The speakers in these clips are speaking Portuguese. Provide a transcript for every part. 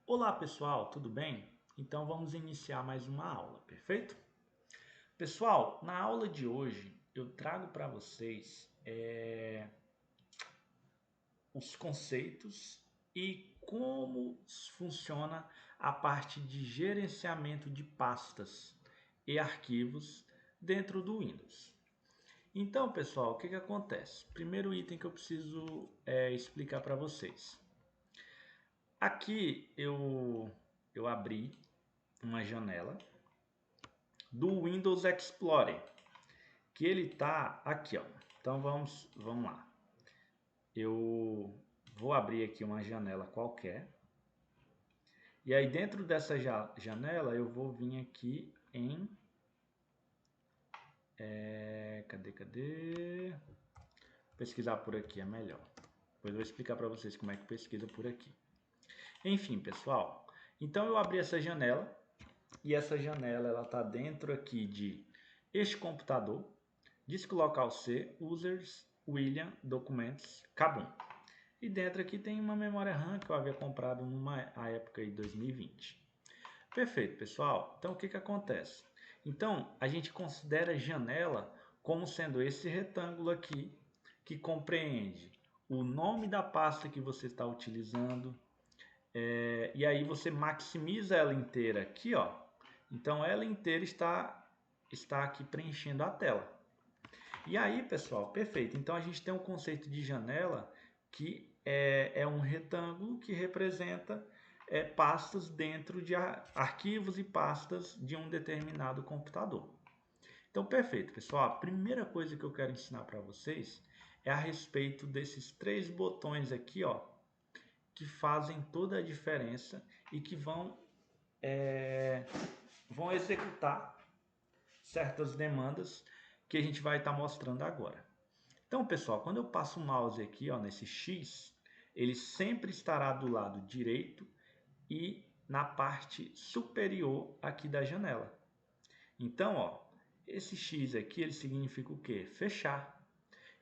Olá pessoal, tudo bem? Então vamos iniciar mais uma aula, perfeito? Pessoal, na aula de hoje eu trago para vocês os conceitos e como funciona a parte de gerenciamento de pastas e arquivos dentro do Windows. Então, pessoal, o que acontece? Primeiro item que eu preciso explicar para vocês. Aqui eu abri uma janela do Windows Explorer, que ele tá aqui, ó. Então vamos lá. Eu vou abrir aqui uma janela qualquer. E aí dentro dessa janela eu vou vir aqui em cadê? Pesquisar por aqui é melhor. Depois eu vou explicar para vocês como é que pesquisa por aqui. Enfim, pessoal. Então eu abri essa janela e essa janela ela tá dentro aqui de este computador. Disco local C, users, William, documentos, Kabum. E dentro aqui tem uma memória RAM que eu havia comprado numa época de 2020. Perfeito, pessoal. Então o que acontece? Então a gente considera janela como sendo esse retângulo aqui que compreende o nome da pasta que você está utilizando. E aí você maximiza ela inteira aqui, ó. Então ela inteira está aqui preenchendo a tela. E aí, pessoal, perfeito. Então a gente tem um conceito de janela que é um retângulo que representa pastas dentro de arquivos e pastas de um determinado computador. Então, perfeito, pessoal. A primeira coisa que eu quero ensinar para vocês é a respeito desses três botões aqui, ó, que fazem toda a diferença e que vão executar certas demandas que a gente vai estar mostrando agora. Então, pessoal, quando eu passo o mouse aqui, ó, nesse X, ele sempre estará do lado direito e na parte superior aqui da janela. Então, ó, esse X aqui, ele significa o quê? Fechar.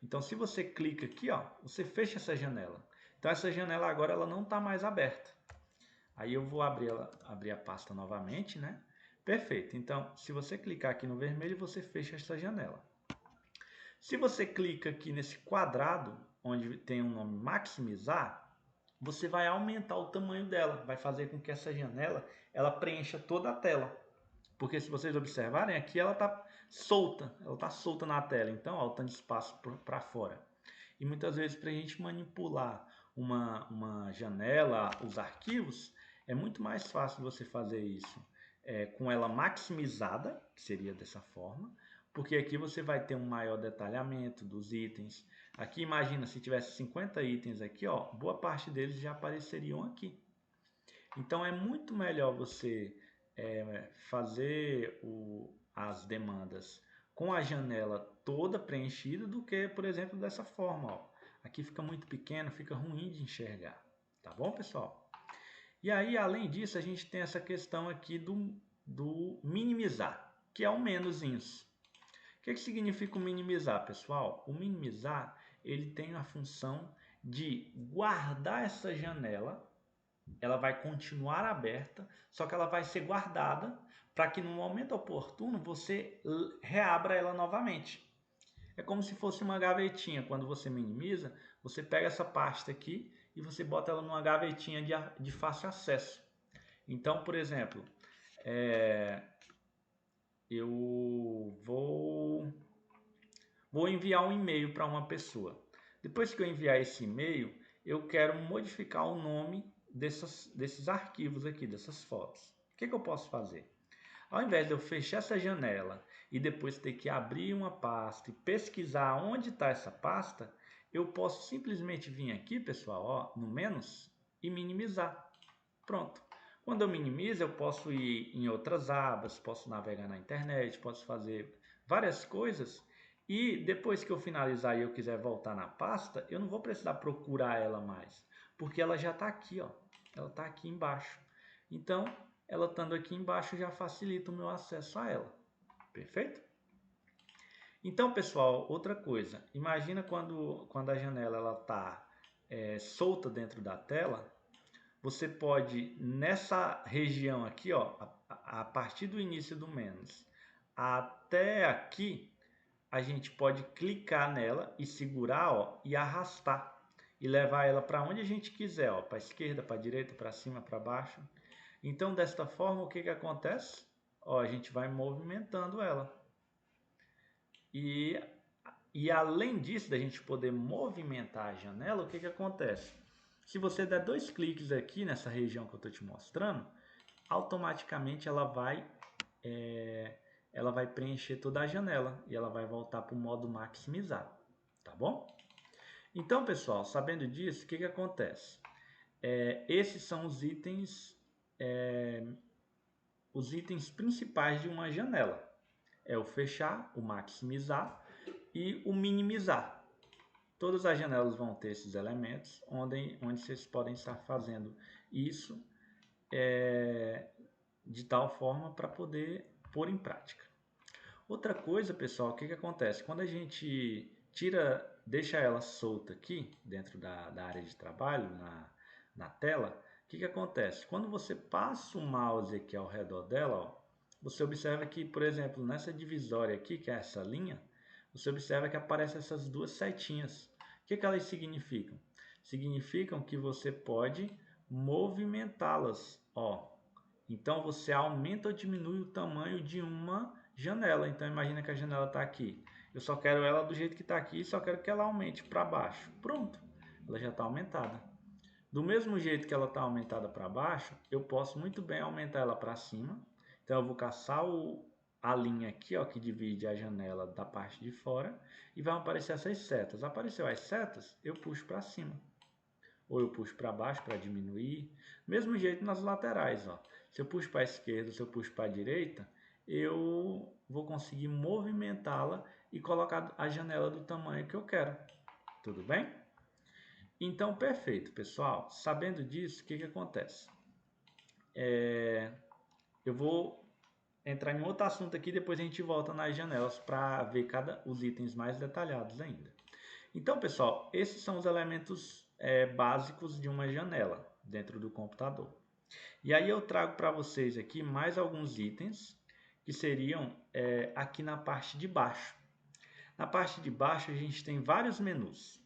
Então, se você clica aqui, ó, você fecha essa janela. Então, essa janela agora ela não está mais aberta. Aí eu vou abrir a pasta novamente, né? Perfeito. Então, se você clicar aqui no vermelho, você fecha essa janela. Se você clica aqui nesse quadrado, onde tem o nome maximizar, você vai aumentar o tamanho dela, vai fazer com que essa janela ela preencha toda a tela. Porque se vocês observarem, aqui ela está solta na tela, então ó, tem espaço para fora. E muitas vezes para a gente manipular uma janela, os arquivos, é muito mais fácil você fazer isso com ela maximizada, que seria dessa forma, porque aqui você vai ter um maior detalhamento dos itens. Aqui imagina se tivesse 50 itens aqui, ó, boa parte deles já apareceriam aqui. Então é muito melhor você fazer as demandas com a janela toda preenchida do que, por exemplo, dessa forma. Ó. Aqui fica muito pequeno, fica ruim de enxergar. Tá bom, pessoal? E aí, além disso, a gente tem essa questão aqui do minimizar, que é o menusinhos. O que significa o minimizar, pessoal? O minimizar ele tem a função de guardar essa janela, ela vai continuar aberta, só que ela vai ser guardada para que no momento oportuno você reabra ela novamente. É como se fosse uma gavetinha. Quando você minimiza, você pega essa pasta aqui e você bota ela numa gavetinha de fácil acesso. Então, por exemplo, eu vou enviar um e-mail para uma pessoa. Depois que eu enviar esse e-mail, eu quero modificar o nome desses arquivos aqui, dessas fotos. O que eu posso fazer? Ao invés de eu fechar essa janela e depois ter que abrir uma pasta e pesquisar onde está essa pasta, eu posso simplesmente vir aqui, pessoal, ó, no menos e minimizar. Pronto. Quando eu minimizo, eu posso ir em outras abas, posso navegar na internet, posso fazer várias coisas. E depois que eu finalizar e eu quiser voltar na pasta, eu não vou precisar procurar ela mais, porque ela já está aqui, ó. Ela está aqui embaixo. Então, ela estando aqui embaixo já facilita o meu acesso a ela. Perfeito? Então, pessoal, outra coisa. Imagina quando a janela está solta dentro da tela. você pode, nessa região aqui, ó, a partir do início do menos até aqui, a gente pode clicar nela e segurar, ó, e arrastar e levar ela para onde a gente quiser, ó, para a esquerda, para a direita, para cima, para baixo. Então, desta forma, o que que acontece? Ó, a gente vai movimentando ela. E além disso, da gente poder movimentar a janela, o que que acontece? Se você der 2 cliques aqui nessa região que eu estou te mostrando, automaticamente ela vai preencher toda a janela e ela vai voltar para o modo maximizar, tá bom? Então, pessoal, sabendo disso, o que que acontece? Esses são os itens principais de uma janela. É o fechar, o maximizar e o minimizar. Todas as janelas vão ter esses elementos, onde vocês podem estar fazendo isso de tal forma para poder pôr em prática. Outra coisa, pessoal, o que que acontece? Quando a gente deixa ela solta aqui, dentro da área de trabalho, na tela, o que que acontece? Quando você passa o mouse aqui ao redor dela, ó, você observa que, por exemplo, nessa divisória aqui, que é essa linha, você observa que aparecem essas duas setinhas. O que que elas significam? Significam que você pode movimentá-las, ó. Então você aumenta ou diminui o tamanho de uma janela. Então imagina que a janela está aqui. Eu só quero ela do jeito que está aqui e só quero que ela aumente para baixo. Pronto, ela já está aumentada. Do mesmo jeito que ela está aumentada para baixo, eu posso muito bem aumentar ela para cima. Então eu vou caçar a linha aqui, ó, que divide a janela da parte de fora e vão aparecer essas setas. Apareceu as setas, eu puxo para cima. Ou eu puxo para baixo para diminuir. Mesmo jeito nas laterais, ó. Se eu puxo para a esquerda, se eu puxo para a direita, eu vou conseguir movimentá-la e colocar a janela do tamanho que eu quero. Tudo bem? Então, perfeito, pessoal. Sabendo disso, o que que acontece? Eu vou entrar em outro assunto aqui, depois a gente volta nas janelas para ver os itens mais detalhados ainda. Então, pessoal, esses são os elementos básicos de uma janela dentro do computador. E aí eu trago para vocês aqui mais alguns itens que seriam aqui na parte de baixo. Na parte de baixo a gente tem vários menus.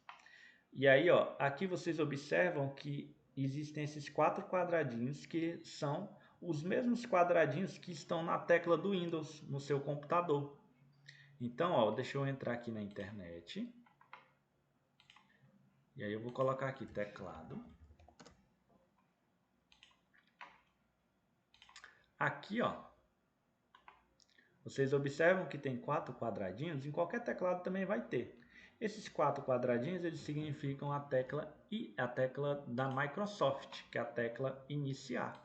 E aí, ó, aqui vocês observam que existem esses 4 quadradinhos que são os mesmos quadradinhos que estão na tecla do Windows no seu computador. Então, ó, deixa eu entrar aqui na internet. E aí eu vou colocar aqui teclado. Aqui, ó, vocês observam que tem 4 quadradinhos, em qualquer teclado também vai ter. Esses 4 quadradinhos, eles significam a tecla da Microsoft, que é a tecla iniciar.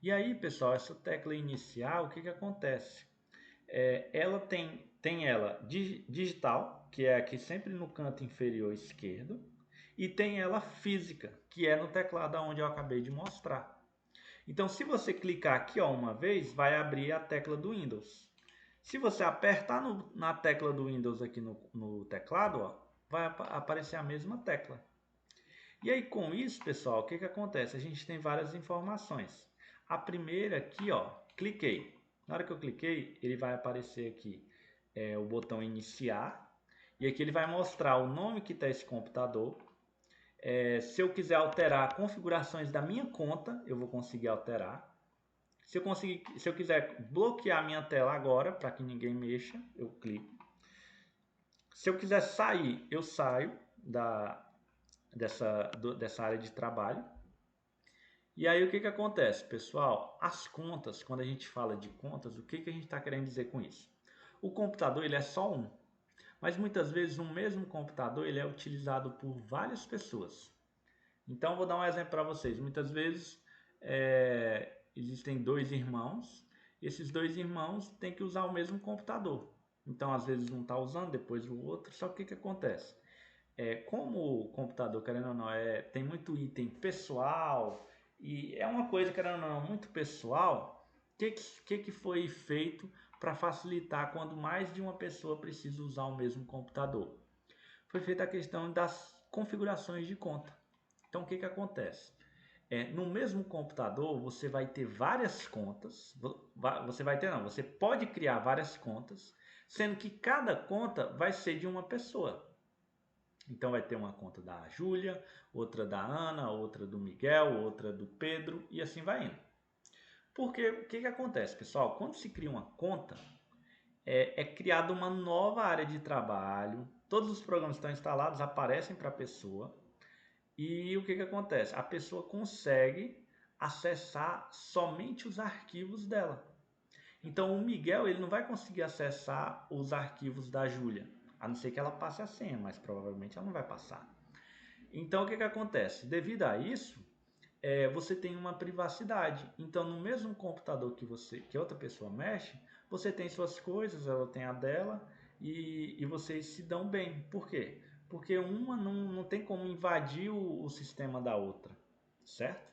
E aí, pessoal, essa tecla iniciar, o que que acontece? Ela tem ela digital, que é aqui sempre no canto inferior esquerdo, e tem ela física, que é no teclado onde eu acabei de mostrar. Então, se você clicar aqui ó, uma vez, vai abrir a tecla do Windows. Se você apertar na tecla do Windows aqui no teclado, ó, vai aparecer a mesma tecla. E aí, com isso, pessoal, o que que acontece? A gente tem várias informações. A primeira aqui, ó, cliquei. Na hora que eu cliquei, ele vai aparecer aqui o botão iniciar. E aqui ele vai mostrar o nome que está esse computador. Se eu quiser alterar configurações da minha conta, eu vou conseguir alterar. Se eu quiser bloquear minha tela agora, para que ninguém mexa, eu clico. Se eu quiser sair, eu saio dessa área de trabalho. E aí o que que acontece, pessoal? As contas, quando a gente fala de contas, o que que a gente está querendo dizer com isso? O computador ele é só um, mas muitas vezes um mesmo computador ele é utilizado por várias pessoas. Então vou dar um exemplo para vocês. Muitas vezes existem 2 irmãos, esses 2 irmãos têm que usar o mesmo computador. Então às vezes um está usando, depois o outro, só que o que acontece? Como o computador, querendo ou não, tem muito item pessoal e é uma coisa, querendo ou não, muito pessoal, o que foi feito para facilitar quando mais de uma pessoa precisa usar o mesmo computador? Foi feita a questão das configurações de conta. Então o que acontece? no mesmo computador você vai ter várias contas, você pode criar várias contas, sendo que cada conta vai ser de uma pessoa. Então vai ter uma conta da Júlia, outra da Ana, outra do Miguel, outra do Pedro e assim vai indo. Porque o que acontece, pessoal? Quando se cria uma conta, é criada uma nova área de trabalho, todos os programas que estão instalados aparecem para a pessoa e o que acontece? A pessoa consegue acessar somente os arquivos dela. Então o Miguel ele não vai conseguir acessar os arquivos da Júlia, a não ser que ela passe a senha, mas provavelmente ela não vai passar. Então o que acontece? Devido a isso, você tem uma privacidade. Então no mesmo computador que outra pessoa mexe, você tem suas coisas, ela tem a dela e vocês se dão bem. Por quê? Porque uma não tem como invadir o sistema da outra, certo?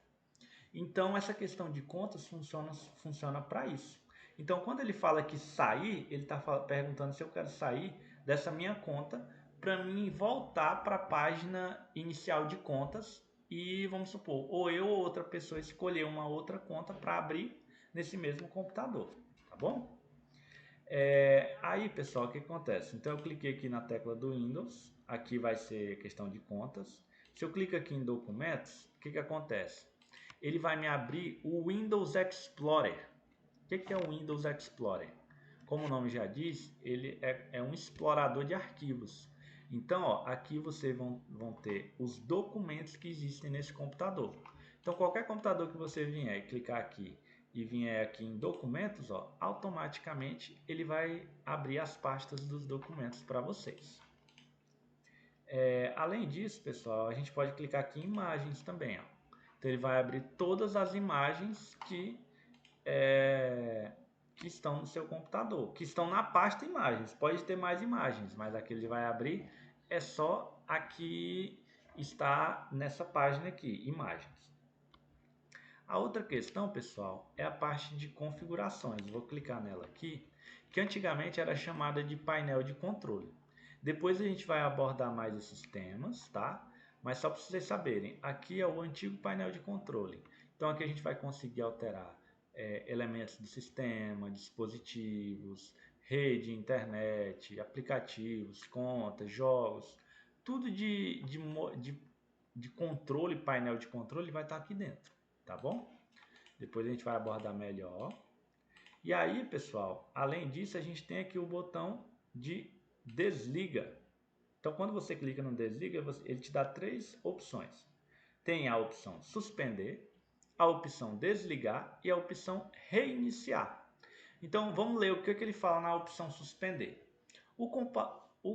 Então essa questão de contas funciona para isso. Então quando ele fala que sair, ele está perguntando se eu quero sair dessa minha conta para mim voltar para a página inicial de contas e vamos supor, ou eu ou outra pessoa escolher uma outra conta para abrir nesse mesmo computador, tá bom? Aí pessoal, o que acontece? Então eu cliquei aqui na tecla do Windows, aqui vai ser questão de contas. Se eu clico aqui em documentos, o que acontece? Ele vai me abrir o Windows Explorer. O que é o Windows Explorer? Como o nome já diz, ele é um explorador de arquivos. Então, ó, aqui vocês vão ter os documentos que existem nesse computador. Então, qualquer computador que você vier e clicar aqui e vier aqui em documentos, ó, automaticamente ele vai abrir as pastas dos documentos para vocês. Além disso, pessoal, a gente pode clicar aqui em imagens também. Ó. Então, ele vai abrir todas as imagens que estão no seu computador, que estão na pasta imagens. Pode ter mais imagens, mas aqui ele vai abrir é só a que está nessa página aqui, imagens. A outra questão, pessoal, é a parte de configurações. Vou clicar nela aqui, que antigamente era chamada de painel de controle. Depois a gente vai abordar mais esses temas, tá? Mas só para vocês saberem, aqui é o antigo painel de controle. Então aqui a gente vai conseguir alterar elementos do sistema, dispositivos, rede, internet, aplicativos, contas, jogos, tudo de controle, painel de controle vai estar aqui dentro, tá bom? Depois a gente vai abordar melhor. E aí, pessoal, além disso, a gente tem aqui o botão de desliga. Então, quando você clica no desliga, ele te dá três opções. Tem a opção suspender, a opção desligar e a opção reiniciar. Então, vamos ler o que ele fala na opção suspender. O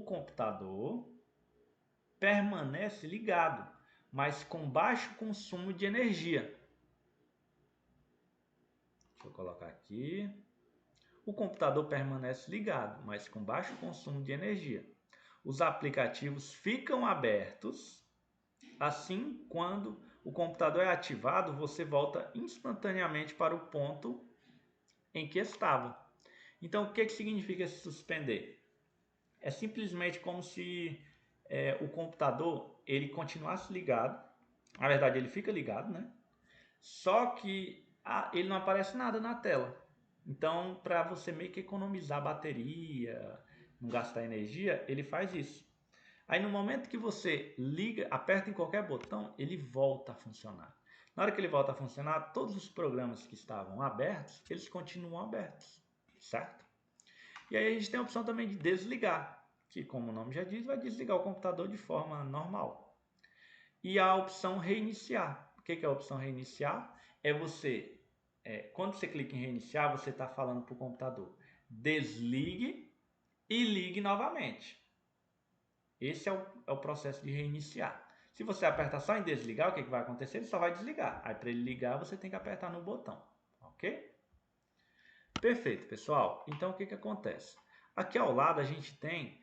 computador permanece ligado, mas com baixo consumo de energia. Deixa eu colocar aqui. O computador permanece ligado, mas com baixo consumo de energia. Os aplicativos ficam abertos. Assim, quando o computador é ativado, você volta instantaneamente para o ponto em que estava. Então, o que significa esse suspender? É simplesmente como se o computador ele continuasse ligado. Na verdade, ele fica ligado, né? Só que ele não aparece nada na tela. Então, para você meio que economizar bateria, não gastar energia, ele faz isso. Aí no momento que você liga, aperta em qualquer botão, ele volta a funcionar. Na hora que ele volta a funcionar, todos os programas que estavam abertos, eles continuam abertos, certo? E aí a gente tem a opção também de desligar, que como o nome já diz, vai desligar o computador de forma normal. E a opção reiniciar. O que é a opção reiniciar? É você, quando você clica em reiniciar, você está falando para o computador, desligue e ligue novamente. Esse é o processo de reiniciar. Se você apertar só em desligar, o que vai acontecer? Ele só vai desligar. Aí para ele ligar, você tem que apertar no botão, ok? Perfeito, pessoal. Então o que acontece? Aqui ao lado a gente tem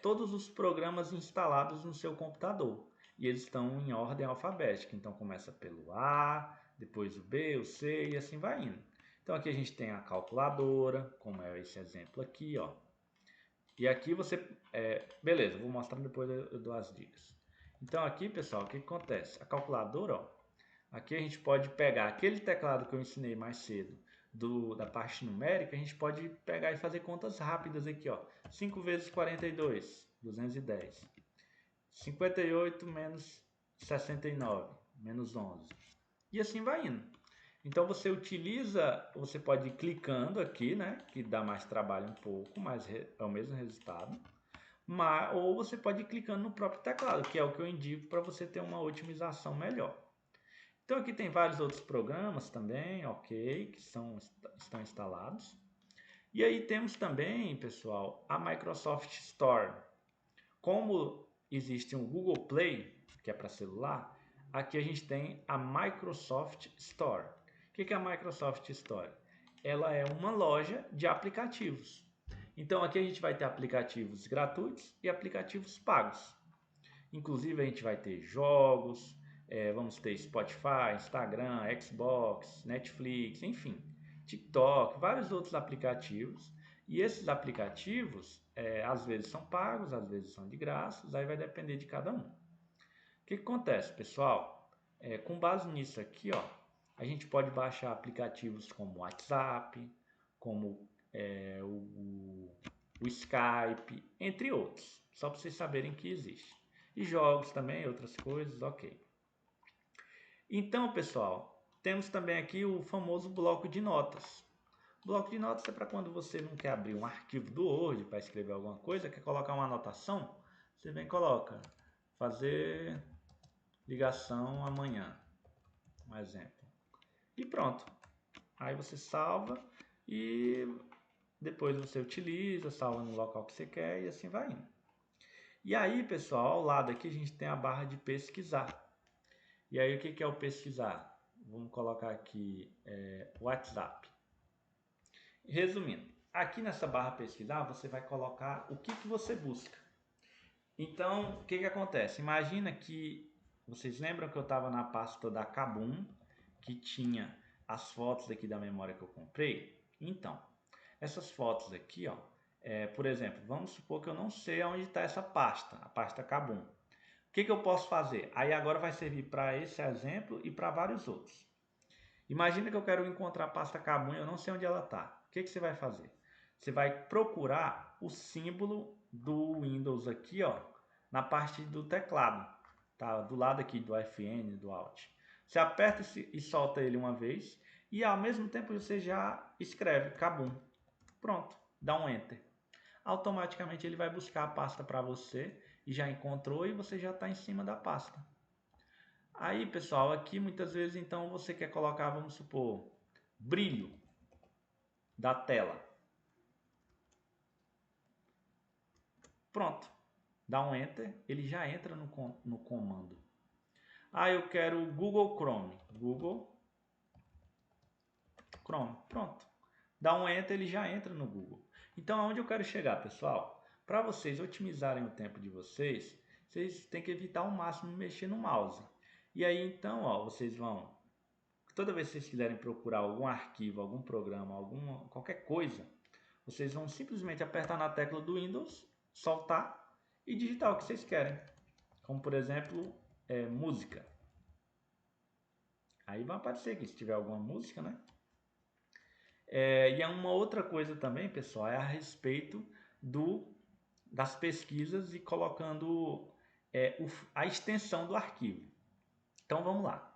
todos os programas instalados no seu computador. E eles estão em ordem alfabética. Então começa pelo A, depois o B, o C e assim vai indo. Então aqui a gente tem a calculadora, como é esse exemplo aqui, ó. E aqui você... beleza, vou mostrar depois eu dou as dicas. Então aqui, pessoal, o que acontece? A calculadora, ó, Aqui a gente pode pegar aquele teclado que eu ensinei mais cedo, da parte numérica, a gente pode pegar e fazer contas rápidas aqui, ó. 5 vezes 42, 210. 58 menos 69, menos 11. E assim vai indo. Então você pode ir clicando aqui, né, que dá mais trabalho um pouco, mas é o mesmo resultado. Ou você pode ir clicando no próprio teclado, que é o que eu indico para você ter uma otimização melhor. Então aqui tem vários outros programas também, ok, que estão instalados. E aí temos também, pessoal, a Microsoft Store. Como existe um Google Play, que é para celular, aqui a gente tem a Microsoft Store. O que é a Microsoft Store? Ela é uma loja de aplicativos. Então aqui a gente vai ter aplicativos gratuitos e aplicativos pagos. Inclusive a gente vai ter jogos, vamos ter Spotify, Instagram, Xbox, Netflix, enfim, TikTok, vários outros aplicativos. E esses aplicativos, às vezes são pagos, às vezes são de graça, aí vai depender de cada um. O que acontece, pessoal? Com base nisso aqui, ó, a gente pode baixar aplicativos como o WhatsApp, como o Skype, entre outros, só para vocês saberem que existe. E jogos também, outras coisas, ok. Então, pessoal, temos também aqui o famoso bloco de notas. O bloco de notas é para quando você não quer abrir um arquivo do Word para escrever alguma coisa, quer colocar uma anotação, você vem e coloca fazer ligação amanhã, um exemplo. E pronto. Aí você salva e depois você utiliza, salva no local que você quer e assim vai indo. E aí, pessoal, ao lado aqui a gente tem a barra de pesquisar. E aí o que é o pesquisar? Vamos colocar aqui WhatsApp. Resumindo, aqui nessa barra pesquisar você vai colocar o que você busca. Então, o que acontece? Imagina que, vocês lembram que eu estava na pasta da Kabum, que tinha as fotos aqui da memória que eu comprei? Então, essas fotos aqui, ó, por exemplo, vamos supor que eu não sei onde está essa pasta, a pasta Kabum. O que eu posso fazer? Aí agora vai servir para esse exemplo e para vários outros. Imagina que eu quero encontrar a pasta Kabum e eu não sei onde ela está. O que você vai fazer? Você vai procurar o símbolo do Windows aqui, ó, na parte do teclado, tá? Do lado aqui do FN, do Alt. Você aperta e solta ele uma vez e ao mesmo tempo você já escreve Kabum. Pronto, dá um Enter. Automaticamente ele vai buscar a pasta para você e já encontrou e você já está em cima da pasta. Aí, pessoal, aqui muitas vezes então você quer colocar, vamos supor, brilho da tela. Pronto, dá um Enter, ele já entra no comando. Ah, eu quero Google Chrome. Google Chrome, pronto. Dá um Enter, ele já entra no Google. Então, aonde eu quero chegar, pessoal? Para vocês otimizarem o tempo de vocês, vocês têm que evitar ao máximo mexer no mouse. E aí, então, ó, vocês vão... Toda vez que vocês quiserem procurar algum arquivo, algum programa, qualquer coisa, vocês vão simplesmente apertar na tecla do Windows, soltar e digitar o que vocês querem. Como, por exemplo, música. Aí vai aparecer aqui, se tiver alguma música, né? E é uma outra coisa também, pessoal, é a respeito das pesquisas e colocando a extensão do arquivo. Então, vamos lá.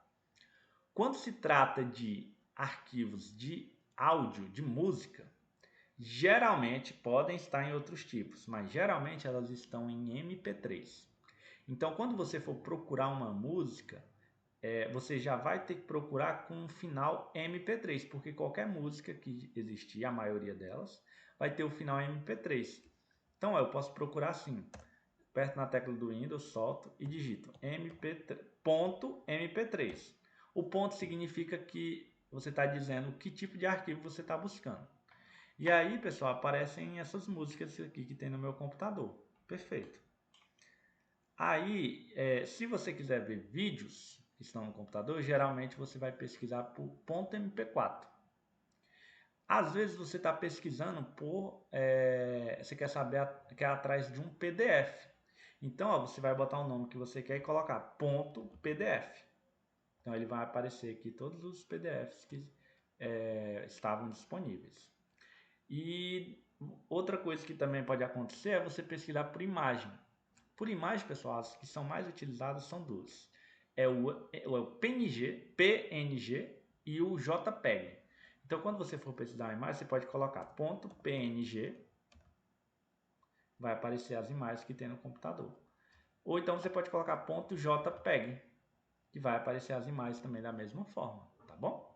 Quando se trata de arquivos de áudio, de música, geralmente podem estar em outros tipos, mas geralmente elas estão em MP3. Então, quando você for procurar uma música, você já vai ter que procurar com um final MP3, porque qualquer música que existir, a maioria delas, vai ter o final MP3. Então, eu posso procurar assim, aperto na tecla do Windows, solto e digito .mp3. O ponto significa que você está dizendo que tipo de arquivo você está buscando. E aí, pessoal, aparecem essas músicas aqui que tem no meu computador. Perfeito. Aí, se você quiser ver vídeos que estão no computador, geralmente você vai pesquisar por .mp4. Às vezes você está pesquisando você quer saber que é atrás de um PDF. Então, ó, você vai botar o nome que você quer e colocar .pdf. Então ele vai aparecer aqui todos os PDFs que estavam disponíveis. E outra coisa que também pode acontecer é você pesquisar por imagem. Por imagem, pessoal, as que são mais utilizadas são duas. É o PNG e o JPEG. Então, quando você for pesquisar uma imagem, você pode colocar .png, vai aparecer as imagens que tem no computador. Ou então você pode colocar .jpeg, que vai aparecer as imagens também da mesma forma, tá bom?